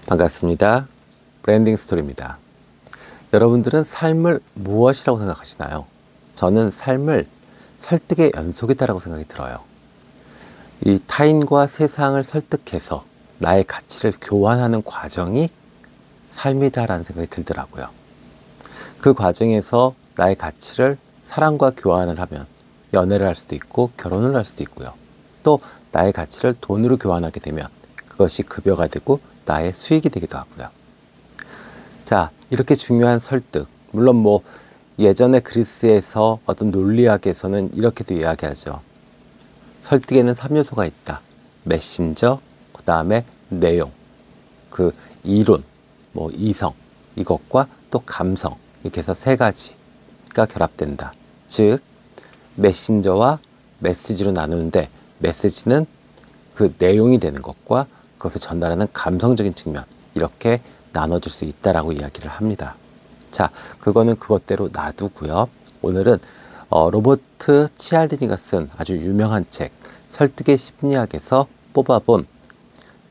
반갑습니다. 브랜딩 스토리입니다. 여러분들은 삶을 무엇이라고 생각하시나요? 저는 삶을 설득의 연속이다라고 생각이 들어요. 이 타인과 세상을 설득해서 나의 가치를 교환하는 과정이 삶이다라는 생각이 들더라고요. 그 과정에서 나의 가치를 사람과 교환을 하면 연애를 할 수도 있고 결혼을 할 수도 있고요. 또 나의 가치를 돈으로 교환하게 되면 그것이 급여가 되고 나의 수익이 되기도 하고요. 자, 이렇게 중요한 설득, 물론 예전에 그리스에서 어떤 논리학에서는 이렇게도 이야기하죠. 설득에는 3요소가 있다. 메신저, 그 다음에 내용, 그 이론, 이성, 이것과 또 감성, 이렇게 해서 3가지가 결합된다. 즉, 메신저와 메시지로 나누는데 메시지는 그 내용이 되는 것과 그것을 전달하는 감성적인 측면, 이렇게 나눠줄 수 있다라고 이야기를 합니다. 자, 그거는 그것대로 놔두고요. 오늘은 로버트 치알디니가 쓴 아주 유명한 책 설득의 심리학에서 뽑아본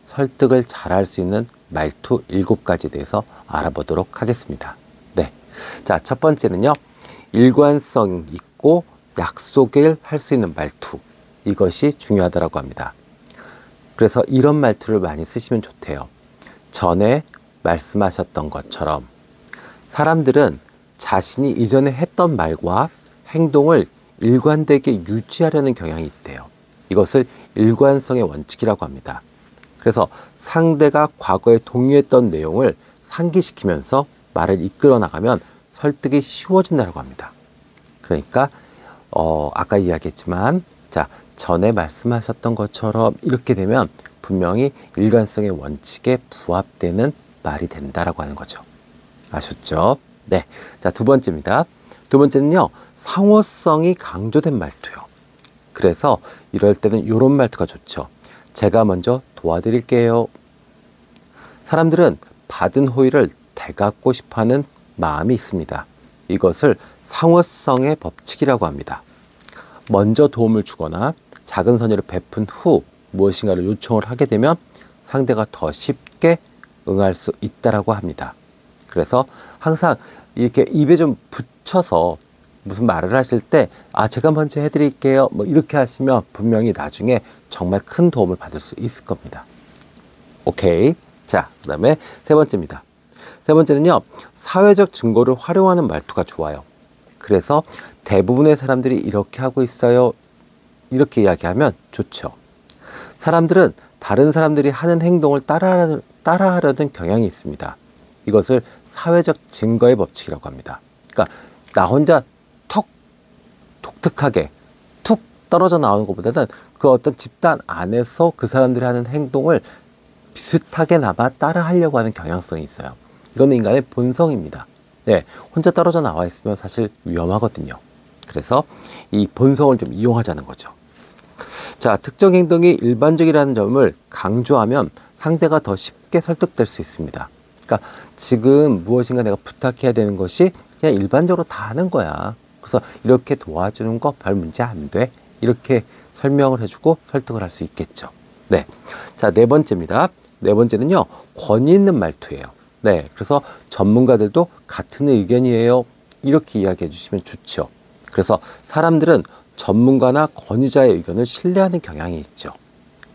설득을 잘할 수 있는 말투 7가지에 대해서 알아보도록 하겠습니다. 네, 자, 첫 번째는요, 일관성 있고 약속을 할 수 있는 말투, 이것이 중요하다고 합니다. 그래서 이런 말투를 많이 쓰시면 좋대요. 전에 말씀하셨던 것처럼 사람들은 자신이 이전에 했던 말과 행동을 일관되게 유지하려는 경향이 있대요. 이것을 일관성의 원칙이라고 합니다. 그래서 상대가 과거에 동의했던 내용을 상기시키면서 말을 이끌어 나가면 설득이 쉬워진다고 합니다. 그러니까 아까 이야기했지만, 자, 전에 말씀하셨던 것처럼 이렇게 되면 분명히 일관성의 원칙에 부합되는 말이 된다라고 하는 거죠. 아셨죠? 네. 자, 두 번째입니다. 두 번째는요, 상호성이 강조된 말투요. 그래서 이럴 때는 이런 말투가 좋죠. 제가 먼저 도와드릴게요. 사람들은 받은 호의를 되갚고 싶어하는 마음이 있습니다. 이것을 상호성의 법칙이라고 합니다. 먼저 도움을 주거나 작은 선의를 베푼 후 무엇인가를 요청을 하게 되면 상대가 더 쉽게 응할 수 있다라고 합니다. 그래서 항상 이렇게 입에 좀 붙여서 무슨 말을 하실 때, 제가 먼저 해드릴게요, 이렇게 하시면 분명히 나중에 정말 큰 도움을 받을 수 있을 겁니다. 오케이. 자, 그 다음에 세 번째입니다. 세 번째는요, 사회적 증거를 활용하는 말투가 좋아요. 그래서 대부분의 사람들이 이렇게 하고 있어요, 이렇게 이야기하면 좋죠. 사람들은 다른 사람들이 하는 행동을 따라하려는 경향이 있습니다. 이것을 사회적 증거의 법칙이라고 합니다. 그러니까 나 혼자 독특하게 툭 떨어져 나오는 것보다는 그 어떤 집단 안에서 그 사람들이 하는 행동을 비슷하게나마 따라하려고 하는 경향성이 있어요. 이거는 인간의 본성입니다. 네, 혼자 떨어져 나와 있으면 사실 위험하거든요. 그래서 이 본성을 좀 이용하자는 거죠. 자, 특정 행동이 일반적이라는 점을 강조하면 상대가 더 쉽게 설득될 수 있습니다. 그러니까 지금 무엇인가 내가 부탁해야 되는 것이 그냥 일반적으로 다 하는 거야. 그래서 이렇게 도와주는 거 별 문제 안 돼. 이렇게 설명을 해주고 설득을 할 수 있겠죠. 네. 자, 네 번째입니다. 네 번째는요, 권위 있는 말투예요. 네. 그래서 전문가들도 같은 의견이에요, 이렇게 이야기해 주시면 좋죠. 그래서 사람들은 전문가나 권위자의 의견을 신뢰하는 경향이 있죠.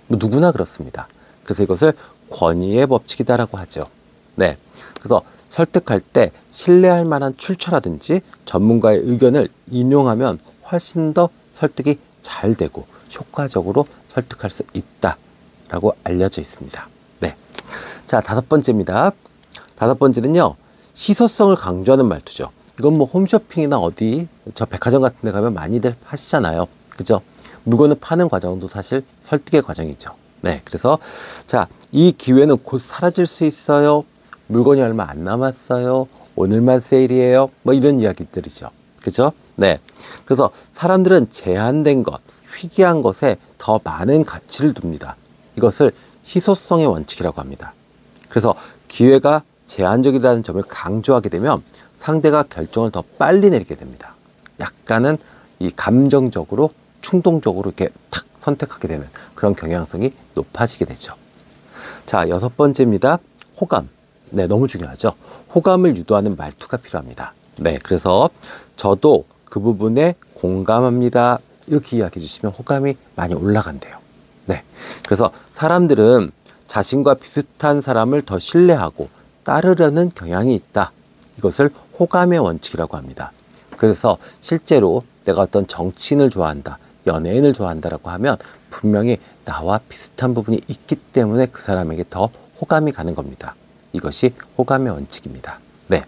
누구나 그렇습니다. 그래서 이것을 권위의 법칙이다라고 하죠. 네. 그래서 설득할 때 신뢰할 만한 출처라든지 전문가의 의견을 인용하면 훨씬 더 설득이 잘 되고 효과적으로 설득할 수 있다라고 알려져 있습니다. 네. 자, 다섯 번째입니다. 다섯 번째는요, 희소성을 강조하는 말투죠. 이건 홈쇼핑이나 어디 백화점 같은 데 가면 많이들 하시잖아요. 그죠? 물건을 파는 과정도 사실 설득의 과정이죠. 네. 그래서 자, 이 기회는 곧 사라질 수 있어요. 물건이 얼마 안 남았어요. 오늘만 세일이에요. 이런 이야기들이죠. 그죠? 네. 그래서 사람들은 제한된 것, 희귀한 것에 더 많은 가치를 둡니다. 이것을 희소성의 원칙이라고 합니다. 그래서 기회가 제한적이라는 점을 강조하게 되면 상대가 결정을 더 빨리 내리게 됩니다. 약간은 이 감정적으로, 충동적으로 이렇게 탁 선택하게 되는 그런 경향성이 높아지게 되죠. 자, 여섯 번째입니다. 호감. 네, 너무 중요하죠. 호감을 유도하는 말투가 필요합니다. 네, 그래서 저도 그 부분에 공감합니다. 이렇게 이야기해 주시면 호감이 많이 올라간대요. 네, 그래서 사람들은 자신과 비슷한 사람을 더 신뢰하고 따르려는 경향이 있다. 이것을 호감의 원칙이라고 합니다. 그래서 실제로 내가 어떤 정치인을 좋아한다, 연예인을 좋아한다라고 하면 분명히 나와 비슷한 부분이 있기 때문에 그 사람에게 더 호감이 가는 겁니다. 이것이 호감의 원칙입니다. 네,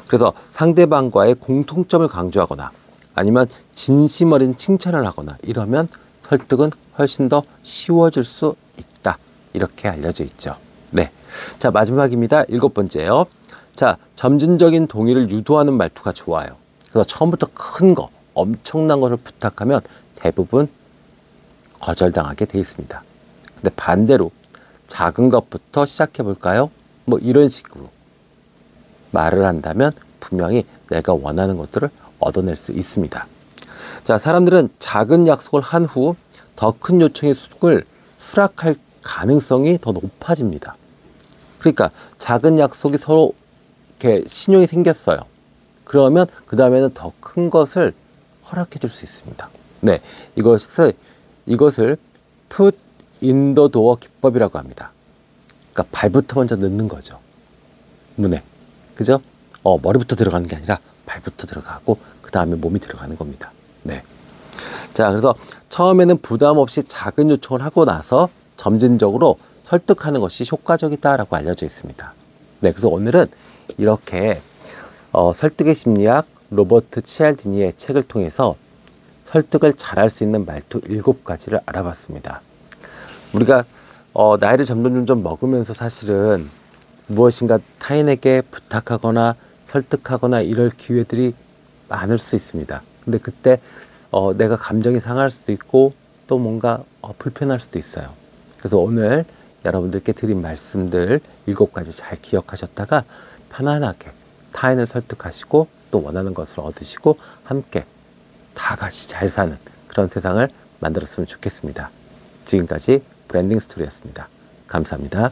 그래서 상대방과의 공통점을 강조하거나 아니면 진심 어린 칭찬을 하거나 이러면 설득은 훨씬 더 쉬워질 수 있다. 이렇게 알려져 있죠. 네, 자 마지막입니다. 7번째요. 자, 점진적인 동의를 유도하는 말투가 좋아요. 그래서 처음부터 큰 거, 엄청난 것을 부탁하면 대부분 거절당하게 돼 있습니다. 근데 반대로 작은 것부터 시작해 볼까요? 뭐 이런 식으로 말을 한다면 분명히 내가 원하는 것들을 얻어낼 수 있습니다. 자, 사람들은 작은 약속을 한 후 더 큰 요청의 수락을 수락할 가능성이 더 높아집니다. 그러니까 작은 약속이 서로 이렇게 신용이 생겼어요. 그러면 그 다음에는 더 큰 것을 허락해 줄 수 있습니다. 네, 이것을 put in the door 기법이라고 합니다. 그러니까 발부터 먼저 넣는 거죠. 문에. 그죠? 머리부터 들어가는 게 아니라 발부터 들어가고 그 다음에 몸이 들어가는 겁니다. 네. 자, 그래서 처음에는 부담 없이 작은 요청을 하고 나서 점진적으로 설득하는 것이 효과적이다라고 알려져 있습니다. 네, 그래서 오늘은 이렇게 설득의 심리학 로버트 치알디니의 책을 통해서 설득을 잘할 수 있는 말투 7가지를 알아봤습니다. 우리가 나이를 점점 먹으면서 사실은 무엇인가 타인에게 부탁하거나 설득하거나 이럴 기회들이 많을 수 있습니다. 근데 그때 내가 감정이 상할 수도 있고 또 뭔가 불편할 수도 있어요. 그래서 오늘 여러분들께 드린 말씀들 7가지 잘 기억하셨다가 편안하게 타인을 설득하시고 또 원하는 것을 얻으시고 함께 다 같이 잘 사는 그런 세상을 만들었으면 좋겠습니다. 지금까지 브랜딩 스토리였습니다. 감사합니다.